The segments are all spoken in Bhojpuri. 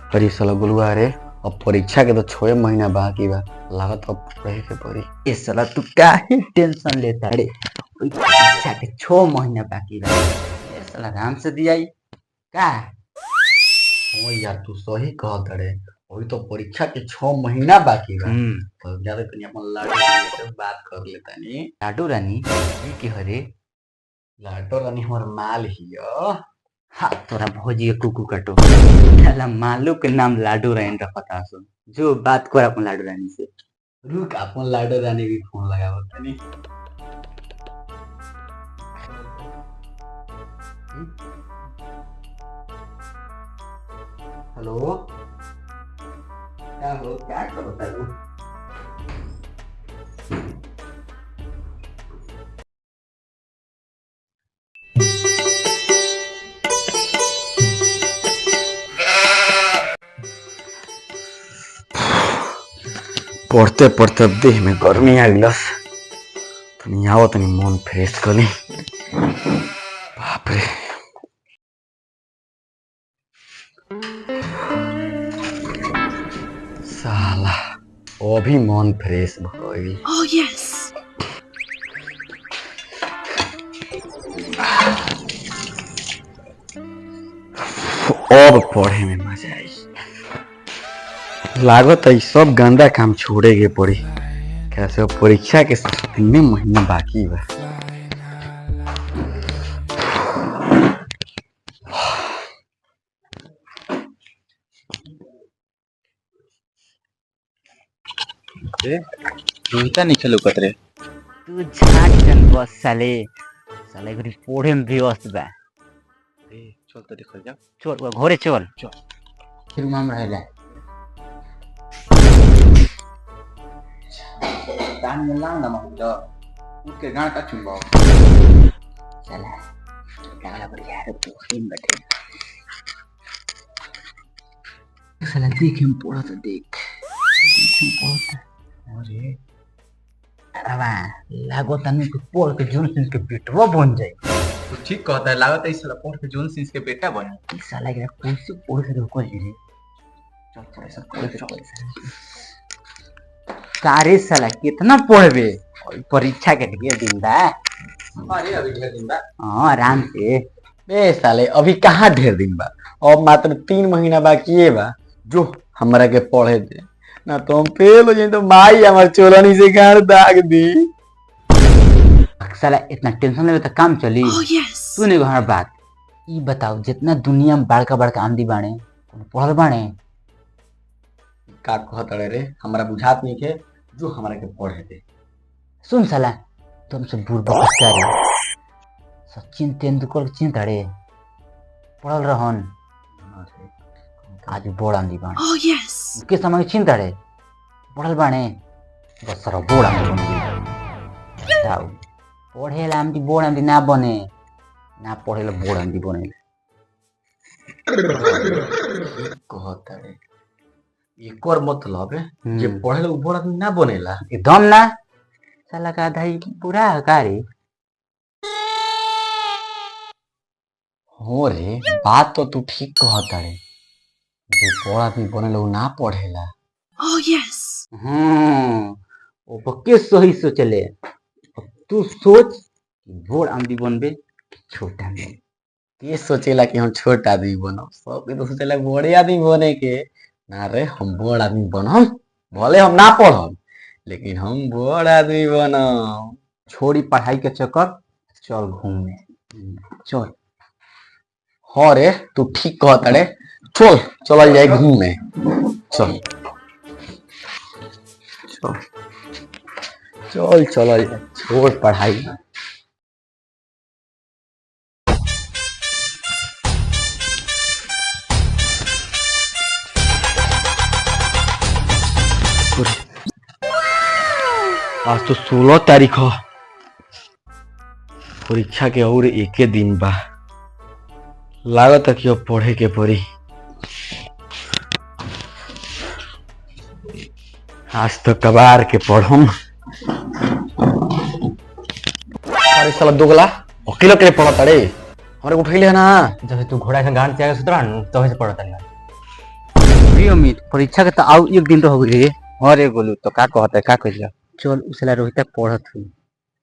अरे साला गुलुआ रे, अब परीक्षा के तो 6 महीना बाकी बा। लागत अब पढ़े के पड़ी। ए साला तू काहे टेंशन लेता रे? ओई परीक्षा के 6 महीना बाकी बा। ए साला आराम से दियाई का? ओ यार तू सही कहत रे, अभी तो परीक्षा के 6 महीना बाकी बा। तो ज्यादा तनी अपन लाडो रानी से बात कर लेतानी। लाडो रानी ई के हरे? लाडो रानी हमर माल हियो। हाँ तोरा भौजी के कुकू कटो साला मालू के नाम लाडो रानी रखता सुन। जो बात कर अपन लाडो रानी से। रुक अपन लाडो रानी भी फोन लगावत तनी। हेलो, क्या हो, क्या करो तारू? पढ़ते पढ़ते देह में गर्मी आ गलस। तनी आओ तनी मन फ्रेश कर ली। बाप रे, साला अभी मन फ्रेश भइल। Oh, yes. अब पढ़े में मजा आई। लागत है सब गंदा काम छोड़े के पड़ी। कैसे परीक्षा के 3 महीना बाकी बा। रोहिता नहीं खेलो कतरे। तू झाट जन बस साले साले गरी पढ़े में व्यस्त बा। चल तो देखल जा। चल घरे चल। फिर हम रहेला। दान में लांग ना मत लो। उनके गांड का चुंबाओ। साला काला बढ़िया रे तू फिल्म बैठे। साला देख हम पढ़ा तो देख। अरे अबा लागो तनु के पढ़ के जोन सिंह के बेटवा बन जाए। तू ठीक कहता है, लागत है इस साला पढ़ के जोन सिंह के बेटा बने। इस साला के कैसे पढ़ के रोको रे? चल चल ऐसा पढ़ कारे साला कितना पढ़बे? परीक्षा के लिए दिन बा। अरे अभी ढेर दिन बा। हां आराम से। बे साले अभी कहाँ ढेर दिन बा, अब मात्र 3 महीना बाकी बा। जो हमरा के पढ़े दे, ना तो हम फेल हो जाए तो माई हमार चोलनी से गाड़ दाग दी। साला इतना टेंशन लेवे तो काम चली? Oh, yes. तूने हमार बात ई बताओ, जितना दुनिया में बड़का बड़का आंधी बाणे पढ़ल बाणे। का कहत रे, हमरा बुझात नहीं के। जो हमरा के पढ़े दे। सुन साला तुमसे बुर्बक करे सचिन तेंदुलकर के चिंता रे पढ़ल रहन। आज बोड़ आंधी बाणे। Oh, yes. के समय चिंता रे पढ़ल बाणे बस सर बोड़ आंधी बन गई। बताओ पढ़ेला आंधी बोड़ आंधी ना बने, ना पढ़ेला बोड़ आंधी बने। कहत रे एकर मतलब है जे पढ़े ला बड़ आदमी ना बनेला। एकदम ना साला का आधा ही बुरा है का रे? हो रे, बात तो तू ठीक कहत रे। जे बड़ आदमी बनेला उ ना पढ़ेला। Oh, yes. वो पक्के सही सोचले। अब तू सोच कि बड़ आदमी बनबे कि छोटा आदमी। के सोचेला कि हम छोटा आदमी बनब? सब के तो सोचेला बड़े आदमी बने के। ना रे, हम बड़ आदमी बनम। भले हम ना पढ़म, लेकिन हम बड़ आदमी बनम। छोड़ी पढ़ाई के चक्कर, चल घूमने चल। हाँ रे, तू ठीक कहत रे। चल चल जाए घूमने। चल चल चल चल जाए, छोड़ पढ़ाई। आज तो 16 तारीख हो। परीक्षा के और एक दिन बा। लागत है कि अब पढ़े के पड़ी। आज तो कबार के पढ़म। अरे साला दोगला अकेले अकेले पढ़ता रे, हमारे उठैले है ना। जब तू घोड़ा के गांड त्याग सुतरा न तब से पढ़ता नहीं। अरे अमित परीक्षा के तो आउ एक दिन तो हो गई रे। अरे गोलू तो का कहता है का कहिला। चल उसला रोहित पढ़त हुई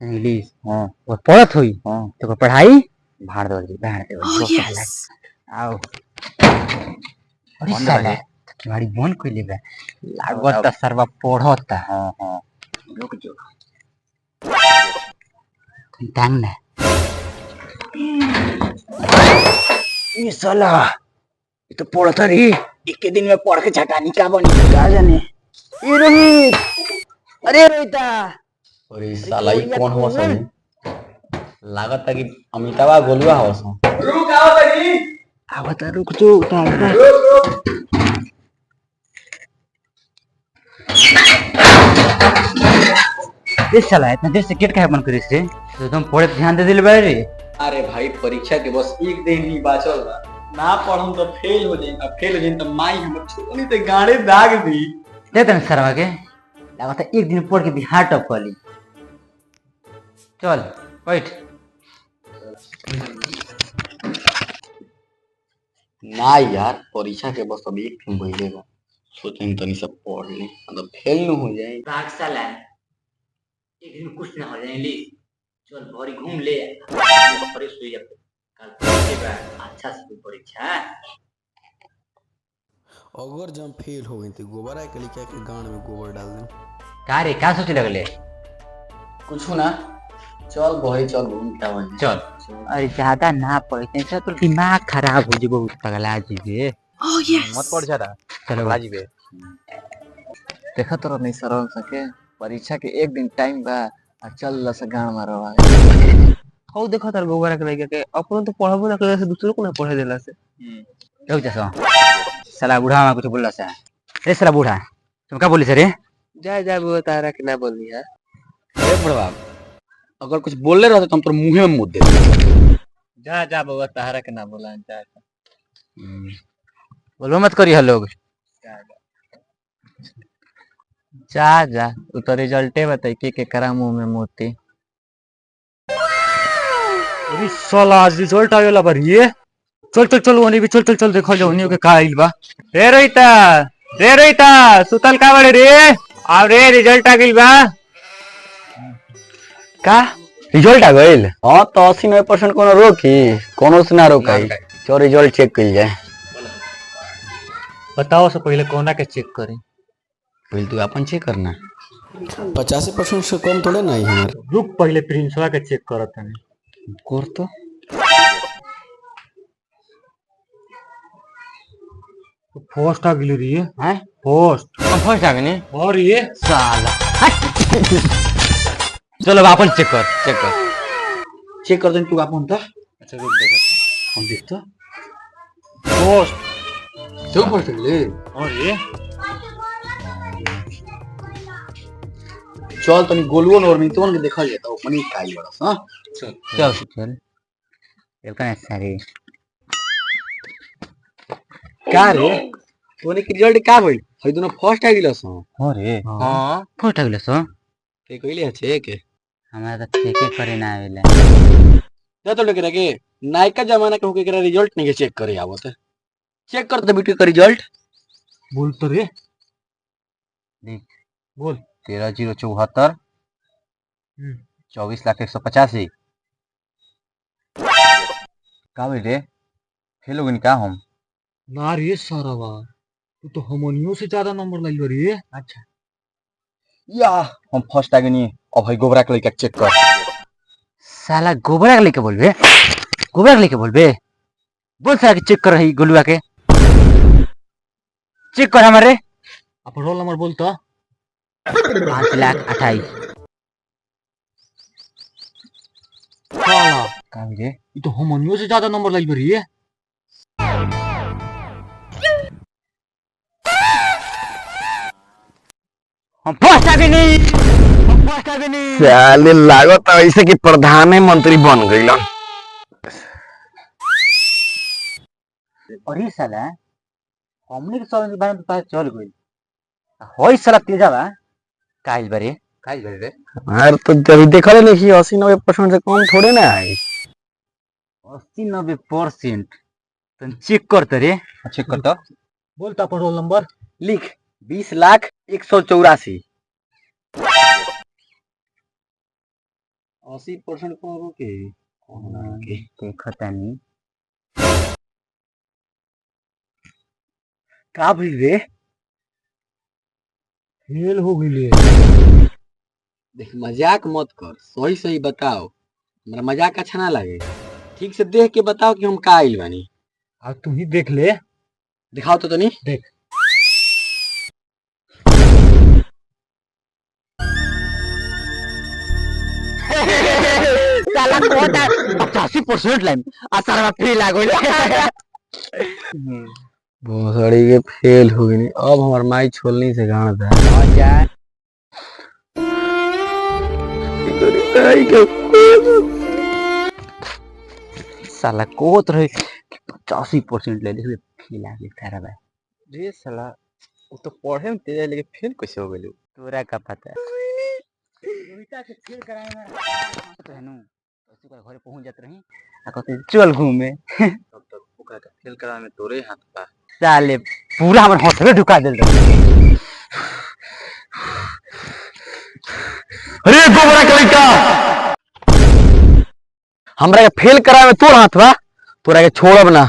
इंग्लिश हां वो पढ़त हुई हां तो ओकर पढ़ाई भाड़ दे जी। बैठ दे आओ अरे बंद साला रहे। तुम्हारी बन कोई ले बा लागत सरवा पढ़ता हां हां रुक जो टांग ना ये साला ये तो पढ़ता रे एक के दिन में पढ़ के छटानी का बनी का जाने ये रोहित अरे रोहिता अरे साला ई कौन हुआ सन लागत है कि अमिताभा गोलुआ हुआ सन आवत रुक जो उतार ये साला इतना देर से गेट काहे बंद करिस रे तो तुम पढ़े पे ध्यान दे दिल बारे रे अरे भाई परीक्षा के बस एक दिन ही बाचल बा ना पढ़म तो फेल हो जाई फेल हो जाई तो माई हमर छोनी ते गाड़े दाग दी दे तन सरवा के लागत है एक दिन पढ़ के बिहार टॉप कर ली चल बैठ ना यार परीक्षा के बस अब एक दिन बहिले बा सोचें तनी सब पढ़ ले मतलब फेल न हो जाए भाग साला एक दिन में कुछ ना हो जाए ली चल भरी घूम ले फ्रेश हो जा कल पढ़े बा अच्छा से कोई परीक्षा अगर जब फेल हो गई तो गोबर है कली क्या के गांड में गोबर डाल दें। का रे का सोचे लगले कुछ ना चल बही चल घूम के आवे चल अरे ज्यादा ना पढ़ते से तो दिमाग खराब हो जेबो पगला जीबे मत पड़ जा चलो बाजी बे देखा तो नहीं सरल सके परीक्षा के एक दिन टाइम बा आ चल लस गांड मारवा हो देखो तार गोबर के लइका के अपन तो पढ़बो ना करे से दूसरों को ना पढ़े देला से रुक जा सो साला बूढ़ा में कुछ बोलला सा रे साला बूढ़ा तुम का बोली से रे जा जा वो तारा के ना बोलनी है। अरे बड़वा अगर कुछ बोलले रहते तो हम तोर मुंहे में मुद देते जा जा बाबा तारा के ना बोला जा बोलो मत करी लोग जा जा तू तो रिजल्टे बताई के करा मुंह में मोती अरे साला आज रिजल्ट आवेला बार ये चल चल चल ओनी भी चल चल चल देखो जो ओनी के का आइल बा रे रोहिता सुतल का बड़े रे आ रे रिजल्ट आ गइल बा का रिजल्ट आ गइल हां तो 80-90% कोनो रोकी कोनो से ना रोकाई चल रिजल्ट चेक कइल जाए बताओ से पहले कोना के चेक करें पहले तू अपन चेक करना 85% से कम थोड़े ना हमारे। रुक पहले प्रिंसवा के चेक करत हनी कर तो फर्स्ट आ गेल रे हैं फर्स्ट हम फर्स्ट आ गए और ये साला चलो अब अपन चेक कर चेक कर दे तू अपन तो अच्छा रुक देख हम देख तो फर्स्ट तू फर्स्ट ले और ये चल तनी गोलुओ और मितवन के देखल जाता ओपनिंग काई बड़स हां चल एलका सारी का रे तोने के रिजल्ट का भइल हई दोनों फर्स्ट आ गेलस हो रे हां फर्स्ट आ गेल सो ते कइले छे के हमरा तो चेक करे ना आवेला जा तो लेके रखे नायका जमाना के होके केरा रिजल्ट नहीं के चेक करे आवत चेक कर तो बेटी का रिजल्ट बोल तो रे देख बोल 13,074 24,185 का भाई रे फेल हो गई का हम ना रे सारावा तू तो हमनियों से ज्यादा नंबर लाइल रे अच्छा या हम फर्स्ट आ गनी अब भाई गोबरा के लेके चेक कर साला गोबरा के लेके बोलबे बोल साला के चेक कर रही गोलुआ के चेक कर हमारे अपन रोल नंबर बोल तो 5,28,000 साला का भाई रे ये तो हमनियों से ज्यादा नंबर लाइल रे हम फर्स्ट आ गए साले लागत ऐसे कि प्रधानमंत्री बन गइल अरे साला हमने के सब के बारे में पता चल गई होई साला तेजावा काइल बारे रे यार तो जब देखले नहीं 80-90% से कम थोड़े ना है 80-90% तुम चेक करते रे चेक कर तो बोलता अपन रोल नंबर। लिख 20,184। 80% कौन के देखो तनी का भइल रे? फेल हो गई। देख मजाक मत कर, सही सही बताओ, हमरा मजाक अच्छा ना लगे। ठीक से देख के बताओ कि हम का आइल बानी। अब तुम ही देख ले। दिखाओ तो तनी। देख साला कोटा 85% लाइन आ सारा फेल आ गइल। भोसड़ी के फेल हो गई। अब हमार माई छोलनी से गाड़ दे। साला कोत रहे 85% ले ले फेल आ गइल सारा बा। रे साला वो तो पढ़े में तेज है लेकिन फेल कैसे हो गेलू? तोरा का पता रोहिता के फेल कराए में रहनु तो का घरे पहुंच जात रही आ कहते चल घूमे। तब तक ओकरा के फेल करा में तोरे हाथ बा। साले पूरा हमर हौसले ढुका देल रहे। अरे गोबरा के लइका, हमरा के फेल करा में तोर हाथ बा, तोरा के छोड़ब ना।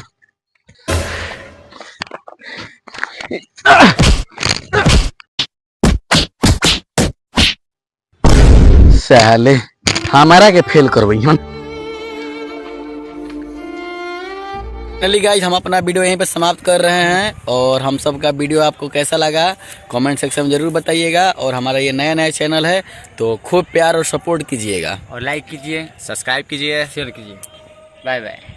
साले हमारा के फेल करबई हन। चलिए गाइस, हम अपना वीडियो यहीं पे समाप्त कर रहे हैं और हम सब का वीडियो आपको कैसा लगा कमेंट सेक्शन में जरूर बताइएगा। और हमारा ये नया चैनल है तो खूब प्यार और सपोर्ट कीजिएगा और लाइक कीजिए, सब्सक्राइब कीजिए, शेयर कीजिए। Bye by.